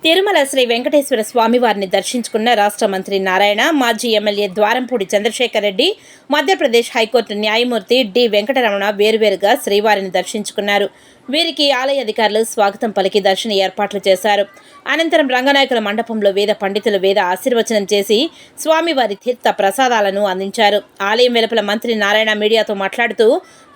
తిరుమల శ్రీ వెంకటేశ్వర స్వామివారిని దర్శించుకున్న రాష్ట్ర మంత్రి నారాయణ, మాజీ ఎమ్మెల్యే ద్వారంపూడి చంద్రశేఖర్ రెడ్డి, మధ్యప్రదేశ్ హైకోర్టు న్యాయమూర్తి డి వెంకటరమణ వేరువేరుగా శ్రీవారిని దర్శించుకున్నారు. వీరికి ఆలయ అధికారులు స్వాగతం పలికి దర్శన ఏర్పాట్లు చేశారు. అనంతరం రంగనాయకుల మండపంలో వేద పండితులు వేద ఆశీర్వచనం చేసి స్వామివారి తీర్థ ప్రసాదాలను అందించారు. ఆలయం వెలుపల మంత్రి నారాయణ మీడియాతో మాట్లాడుతూ,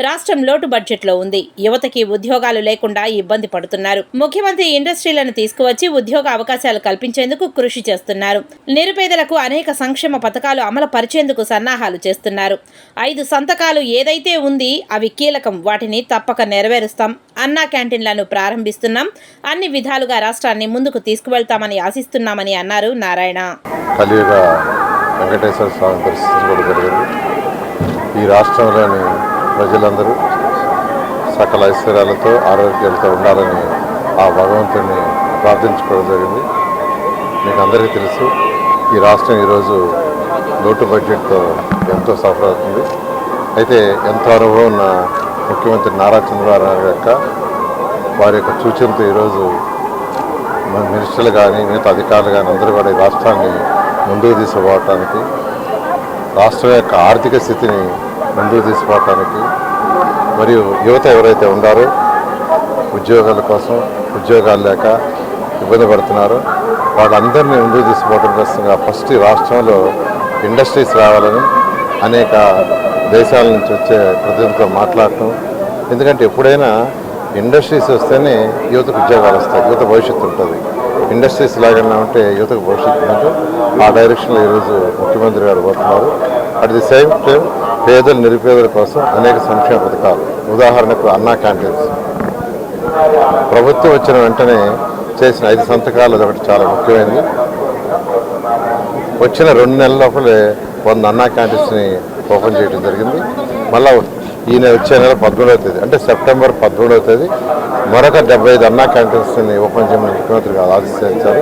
రాష్ట్రం లోటు బడ్జెట్లో ఉంది, యువతకి ఉద్యోగాలు లేకుండా ఇబ్బంది పడుతున్నారు. ముఖ్యమంత్రి ఇండస్ట్రీలను తీసుకువచ్చి ఉద్యోగ అవకాశాలు కల్పించేందుకు కృషి చేస్తున్నారు. నిరుపేదలకు అనేక సంక్షేమ పథకాలు అమలు పరిచేందుకు సన్నాహాలు చేస్తున్నారు. 5 సంతకాలు ఏదైతే ఉంది అవి కీలకం, వాటిని తప్పక నెరవేరుస్తాం. అన్నా క్యాంటీన్లను ప్రారంభిస్తున్నాం. అన్ని విధాలుగా రాష్ట్రాన్ని ముందుకు తీసుకువెళ్తామని ఆశిస్తున్నామని అన్నారు నారాయణ. కలియుగ వెంకటేశ్వర స్వామి దర్శించుకోవడం జరిగింది. ఈ రాష్ట్రంలోని ప్రజలందరూ సకల ఐశ్వర్యాలతో ఆరోగ్యాలతో ఉండాలని ఆ భగవంతుని ప్రార్థించుకోవడం జరిగింది. మీకు అందరికీ తెలుసు, ఈ రాష్ట్రం ఈరోజు లోటు బడ్జెట్తో ఎంతో సఫర్ అవుతుంది. అయితే ఎంతో అనుభవం ఉన్న ముఖ్యమంత్రి నారా చంద్రబాబు నాయుడు వారి యొక్క సూచనతో ఈరోజు మన మినిస్టర్లు కానీ మిగతా అధికారులు కానీ అందరూ కూడా ఈ రాష్ట్రాన్ని ముందుకు తీసుకుపోవటానికి, రాష్ట్రం యొక్క ఆర్థిక స్థితిని ముందుకు తీసుకుపోవటానికి, మరియు యువత ఎవరైతే ఉన్నారో ఉద్యోగాల కోసం ఉద్యోగాలు లేక ఇబ్బంది పడుతున్నారో వాళ్ళందరినీ ముందుకు తీసుకుపోవడం కోసంగా ఫస్ట్ ఈ రాష్ట్రంలో ఇండస్ట్రీస్ రావాలని అనేక దేశాల నుంచి వచ్చే ప్రతినిధులతో మాట్లాడటం. ఎందుకంటే ఎప్పుడైనా ఇండస్ట్రీస్ వస్తేనే యువతకు ఉద్యోగాలు వస్తాయి, యువత భవిష్యత్తు ఉంటుంది. ఇండస్ట్రీస్ లాగా ఉంటే యువతకు భవిష్యత్తు ఉంటుంది. ఆ డైరెక్షన్లో ఈరోజు ముఖ్యమంత్రి గారు పోతున్నారు. అట్ ది సేమ్ టైం పేదలు నిరుపేదల కోసం అనేక సంక్షేమ పథకాలు, ఉదాహరణకు అన్నా క్యాంటీన్స్ ప్రభుత్వం వచ్చిన వెంటనే చేసిన 5 సంతకాలు అదొకటి చాలా ముఖ్యమైనది. వచ్చిన 2 నెలల లోపలే 100 అన్నా క్యాంటీన్స్ని ఓపెన్ చేయడం జరిగింది. మళ్ళీ వచ్చే నెల 13వ తేదీ అంటే సెప్టెంబర్ 13వ తేదీ మరొక 75 అన్నా క్యాంటీన్స్ని ఓపెన్ చేయమని ముఖ్యమంత్రి గారు ఆదేశించారు.